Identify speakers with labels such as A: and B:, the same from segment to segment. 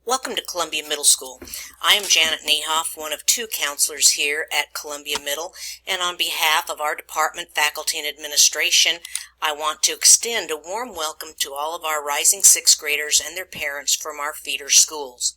A: Welcome to Columbia Middle School. I am Janet Niehoff, one of two counselors here at Columbia Middle, and on behalf of our department, faculty, and administration, I want to extend a warm welcome to all of our rising sixth graders and their parents from our feeder schools.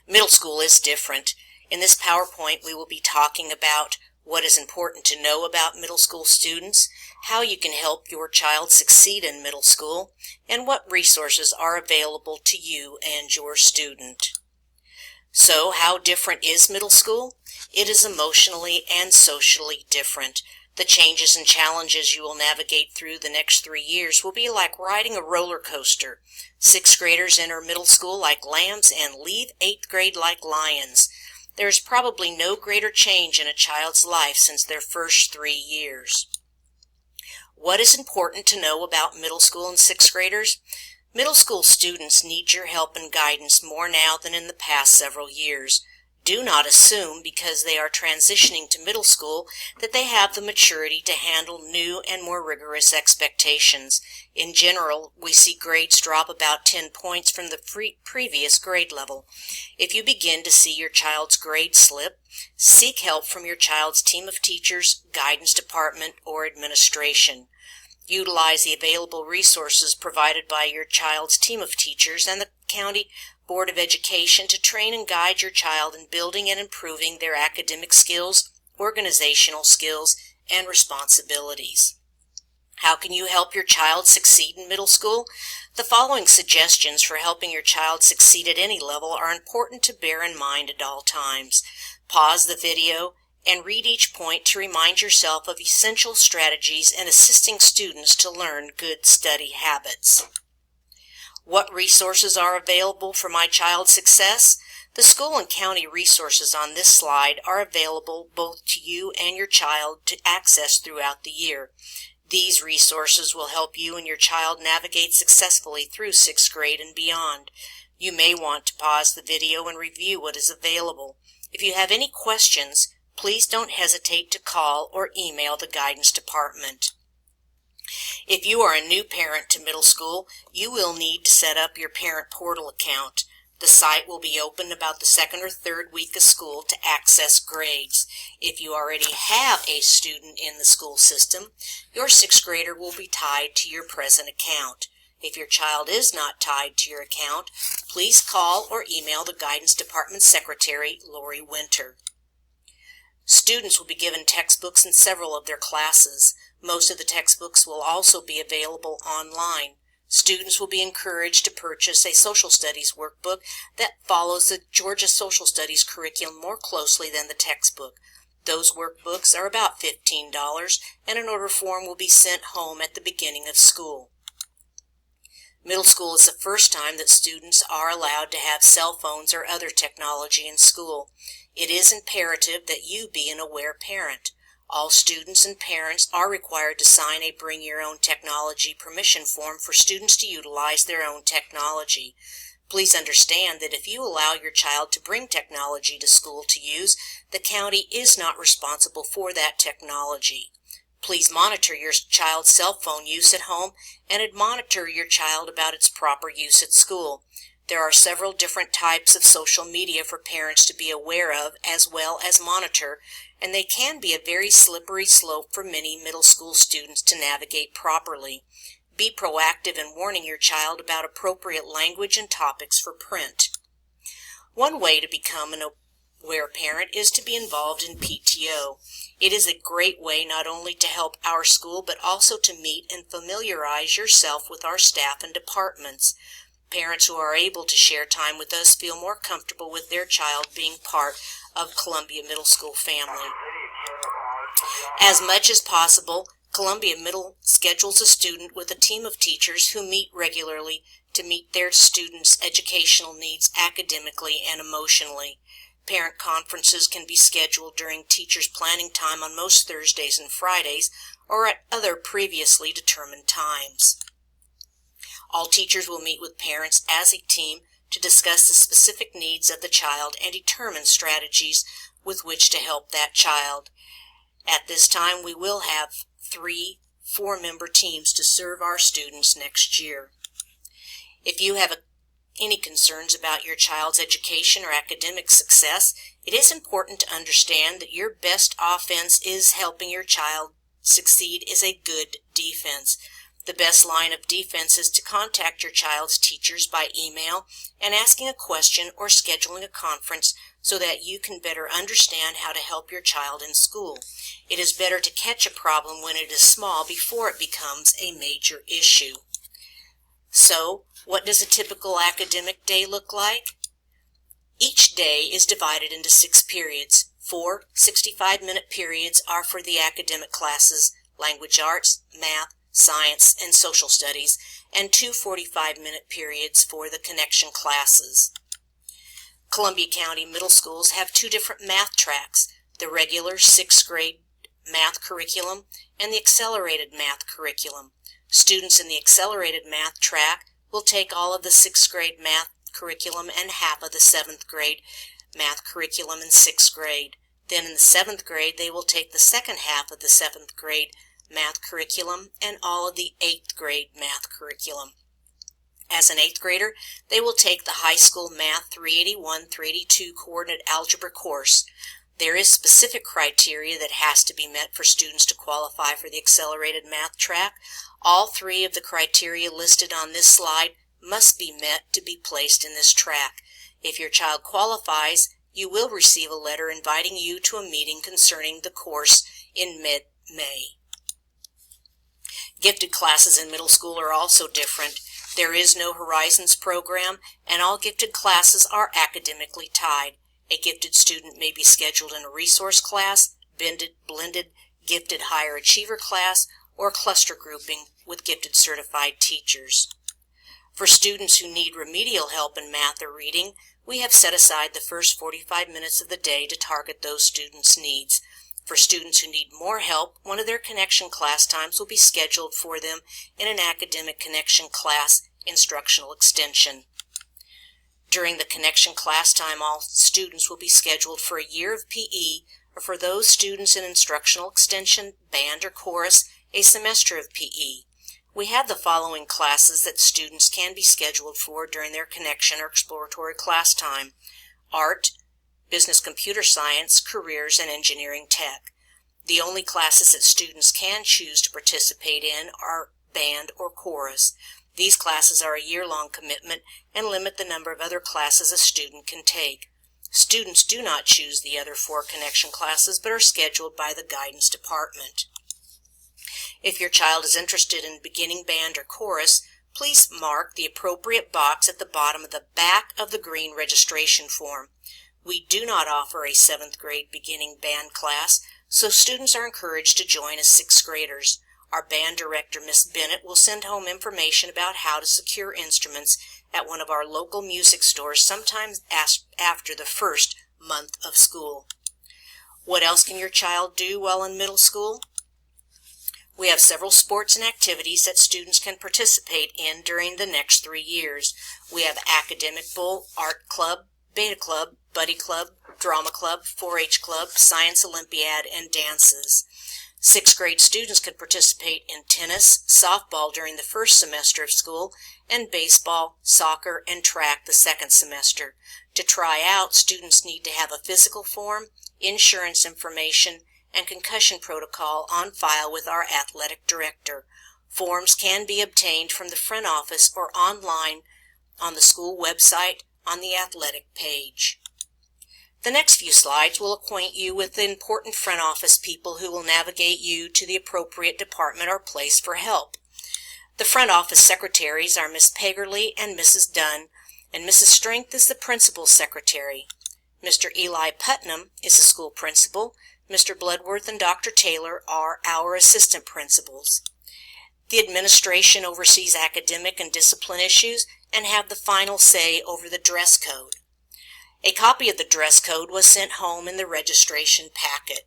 A: Middle school is different. In this PowerPoint, we will be talking about what is important to know about middle school students, how you can help your child succeed in middle school, and what resources are available to you and your student. So, how different is middle school? It is emotionally and socially different. The changes and challenges you will navigate through the next 3 years will be like riding a roller coaster. Sixth graders enter middle school like lambs and leave 8th grade like lions. There is probably no greater change in a child's life since their first 3 years. What is important to know about middle school and sixth graders? Middle school students need your help and guidance more now than in the past several years. Do not assume because they are transitioning to middle school that they have the maturity to handle new and more rigorous expectations. In general, we see grades drop about 10 points from the previous grade level. If you begin to see your child's grade slip, seek help from your child's team of teachers, guidance department, or administration. Utilize the available resources provided by your child's team of teachers and the county Board of Education to train and guide your child in building and improving their academic skills, organizational skills, and responsibilities. How can you help your child succeed in middle school? The following suggestions for helping your child succeed at any level are important to bear in mind at all times. Pause the video and read each point to remind yourself of essential strategies in assisting students to learn good study habits. What resources are available for my child's success? The school and county resources on this slide are available both to you and your child to access throughout the year. These resources will help you and your child navigate successfully through sixth grade and beyond. You may want to pause the video and review what is available. If you have any questions, please don't hesitate to call or email the guidance department. If you are a new parent to middle school, you will need to set up your parent portal account. The site will be open about the second or third week of school to access grades. If you already have a student in the school system, your sixth grader will be tied to your present account. If your child is not tied to your account, please call or email the guidance department secretary, Lori Winter. Students will be given textbooks in several of their classes. Most of the textbooks will also be available online. Students will be encouraged to purchase a social studies workbook that follows the Georgia Social Studies curriculum more closely than the textbook. Those workbooks are about $15, and an order form will be sent home at the beginning of school. Middle school is the first time that students are allowed to have cell phones or other technology in school. It is imperative that you be an aware parent. All students and parents are required to sign a Bring Your Own Technology permission form for students to utilize their own technology. Please understand that if you allow your child to bring technology to school to use, the county is not responsible for that technology. Please monitor your child's cell phone use at home and monitor your child about its proper use at school. There are several different types of social media for parents to be aware of as well as monitor, and they can be a very slippery slope for many middle school students to navigate properly. Be proactive in warning your child about appropriate language and topics for print. One way to become an aware parent is to be involved in PTO. It is a great way not only to help our school but also to meet and familiarize yourself with our staff and departments. Parents who are able to share time with us feel more comfortable with their child being part of Columbia Middle School family. As much as possible, Columbia Middle schedules a student with a team of teachers who meet regularly to meet their students' educational needs academically and emotionally. Parent conferences can be scheduled during teachers' planning time on most Thursdays and Fridays or at other previously determined times. All teachers will meet with parents as a team to discuss the specific needs of the child and determine strategies with which to help that child. At this time, we will have 3 4-member teams to serve our students next year. If you have any concerns about your child's education or academic success, it is important to understand that your best offense is helping your child succeed is a good defense. The best line of defense is to contact your child's teachers by email and asking a question or scheduling a conference so that you can better understand how to help your child in school. It is better to catch a problem when it is small before it becomes a major issue. So, what does a typical academic day look like? Each day is divided into 6 periods. 4 65-minute periods are for the academic classes, language arts, math, science, and social studies, and 2 45-minute periods for the connection classes. Columbia County middle schools have 2 different math tracks, the regular 6th grade math curriculum and the accelerated math curriculum. Students in the accelerated math track will take all of the 6th grade math curriculum and half of the 7th grade math curriculum in 6th grade. Then in the 7th grade, they will take the second half of the 7th grade math curriculum and all of the 8th grade math curriculum. As an 8th grader, they will take the high school math 381-382 coordinate algebra course. There is specific criteria that has to be met for students to qualify for the accelerated math track. All 3 of the criteria listed on this slide must be met to be placed in this track. If your child qualifies, you will receive a letter inviting you to a meeting concerning the course in mid-May. Gifted classes in middle school are also different. There is no Horizons program, and all gifted classes are academically tied. A gifted student may be scheduled in a resource class, blended gifted higher achiever class, or cluster grouping with gifted certified teachers. For students who need remedial help in math or reading, we have set aside the first 45 minutes of the day to target those students' needs. For students who need more help, one of their connection class times will be scheduled for them in an academic connection class instructional extension. During the connection class time, all students will be scheduled for a year of PE, or for those students in instructional extension, band, or chorus, a semester of PE. We have the following classes that students can be scheduled for during their connection or exploratory class time: art, business computer science, careers, and engineering tech. The only classes that students can choose to participate in are band or chorus. These classes are a year-long commitment and limit the number of other classes a student can take. Students do not choose the other 4 connection classes but are scheduled by the guidance department. If your child is interested in beginning band or chorus, please mark the appropriate box at the bottom of the back of the green registration form. We do not offer a 7th grade beginning band class, so students are encouraged to join as 6th graders. Our band director, Miss Bennett, will send home information about how to secure instruments at one of our local music stores sometime after the first month of school. What else can your child do while in middle school? We have several sports and activities that students can participate in during the next 3 years. We have Academic Bowl, Art Club, Beta Club, Buddy Club, Drama Club, 4-H Club, Science Olympiad, and dances. 6th grade students can participate in tennis, softball during the first semester of school, and baseball, soccer, and track the second semester. To try out, students need to have a physical form, insurance information, and concussion protocol on file with our athletic director. Forms can be obtained from the front office or online on the school website on the athletic page. The next few slides will acquaint you with the important front office people who will navigate you to the appropriate department or place for help. The front office secretaries are Miss Pagerly and Mrs. Dunn, and Mrs. Strength is the principal's secretary. Mr. Eli Putnam is the school principal. Mr. Bloodworth and Dr. Taylor are our assistant principals. The administration oversees academic and discipline issues and have the final say over the dress code. A copy of the dress code was sent home in the registration packet.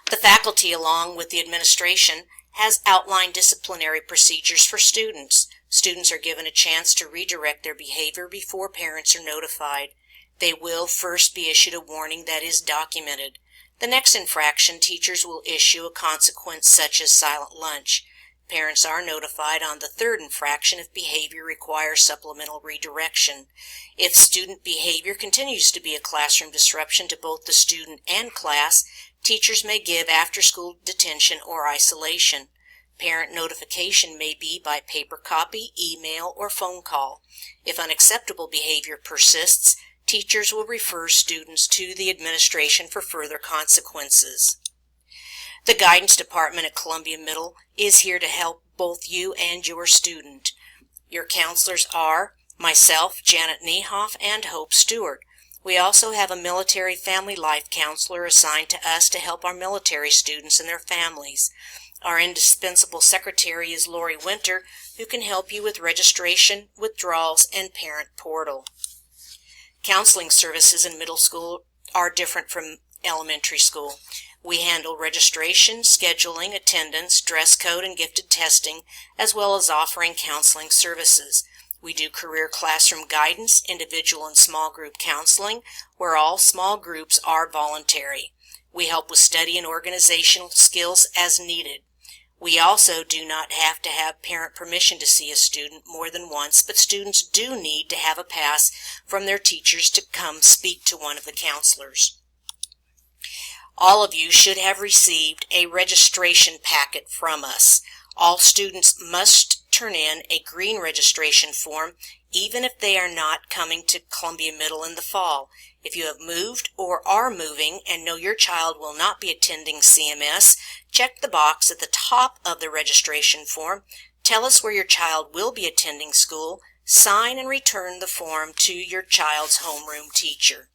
A: The faculty, along with the administration, has outlined disciplinary procedures for students. Students are given a chance to redirect their behavior before parents are notified. They will first be issued a warning that is documented. The next infraction, teachers will issue a consequence such as silent lunch. Parents are notified on the third infraction if behavior requires supplemental redirection. If student behavior continues to be a classroom disruption to both the student and class, teachers may give after-school detention or isolation. Parent notification may be by paper copy, email, or phone call. If unacceptable behavior persists, teachers will refer students to the administration for further consequences. The Guidance Department at Columbia Middle is here to help both you and your student. Your counselors are myself, Janet Niehoff, and Hope Stewart. We also have a military family life counselor assigned to us to help our military students and their families. Our indispensable secretary is Lori Winter, who can help you with registration, withdrawals, and parent portal. Counseling services in middle school are different from elementary school. We handle registration, scheduling, attendance, dress code, and gifted testing, as well as offering counseling services. We do career classroom guidance, individual and small group counseling, where all small groups are voluntary. We help with study and organizational skills as needed. We also do not have to have parent permission to see a student more than once, but students do need to have a pass from their teachers to come speak to one of the counselors. All of you should have received a registration packet from us. All students must turn in a green registration form, even if they are not coming to Columbia Middle in the fall. If you have moved or are moving and know your child will not be attending CMS, check the box at the top of the registration form. Tell us where your child will be attending school. Sign and return the form to your child's homeroom teacher.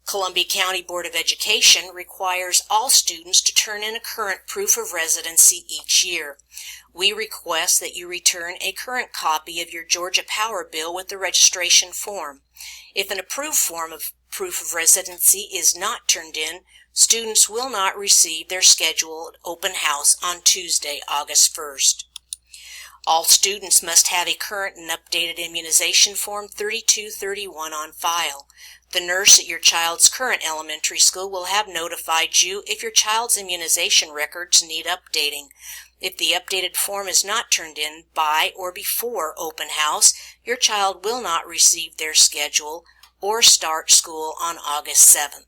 A: Columbia County Board of Education requires all students to turn in a current proof of residency each year. We request that you return a current copy of your Georgia Power Bill with the registration form. If an approved form of proof of residency is not turned in, students will not receive their scheduled open house on Tuesday, August 1st. All students must have a current and updated immunization form 3231 on file. The nurse at your child's current elementary school will have notified you if your child's immunization records need updating. If the updated form is not turned in by or before open house, your child will not receive their schedule or start school on August 7th.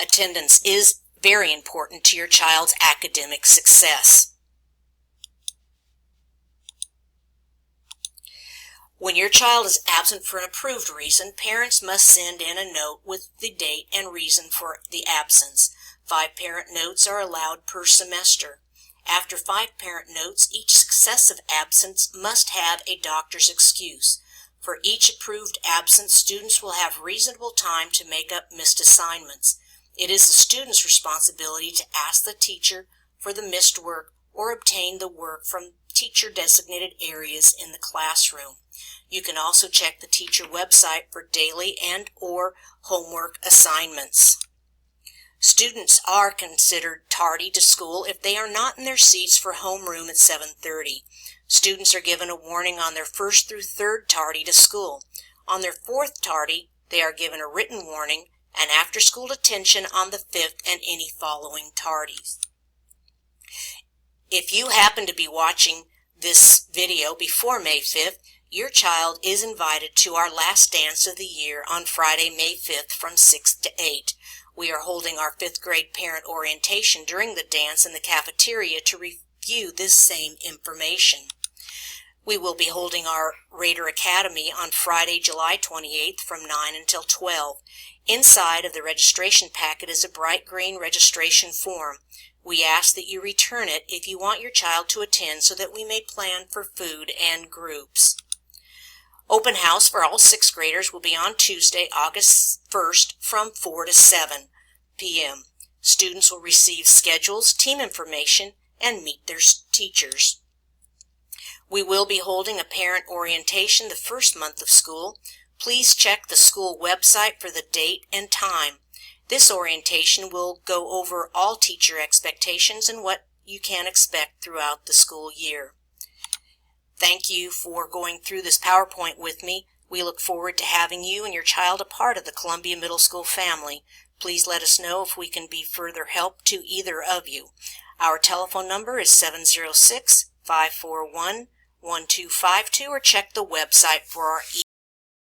A: Attendance is very important to your child's academic success. When your child is absent for an approved reason, parents must send in a note with the date and reason for the absence. 5 parent notes are allowed per semester. After 5 parent notes, each successive absence must have a doctor's excuse. For each approved absence, students will have reasonable time to make up missed assignments. It is the student's responsibility to ask the teacher for the missed work or obtain the work from teacher-designated areas in the classroom. You can also check the teacher website for daily and/or homework assignments. Students are considered tardy to school if they are not in their seats for homeroom at 7:30. Students are given a warning on their first through third tardy to school. On their fourth tardy, they are given a written warning and after-school detention on the 5th and any following tardies. If you happen to be watching this video before May 5th, your child is invited to our last dance of the year on Friday, May 5th from 6 to 8. We are holding our 5th grade parent orientation during the dance in the cafeteria to review this same information. We will be holding our Raider Academy on Friday, July 28th from 9 until 12. Inside of the registration packet is a bright green registration form. We ask that you return it if you want your child to attend so that we may plan for food and groups. Open house for all 6th graders will be on Tuesday, August 1st from 4 to 7 p.m. Students will receive schedules, team information, and meet their teachers. We will be holding a parent orientation the first month of school. Please check the school website for the date and time. This orientation will go over all teacher expectations and what you can expect throughout the school year. Thank you for going through this PowerPoint with me. We look forward to having you and your child a part of the Columbia Middle School family. Please let us know if we can be further help to either of you. Our telephone number is 706-541-1252, or check the website for our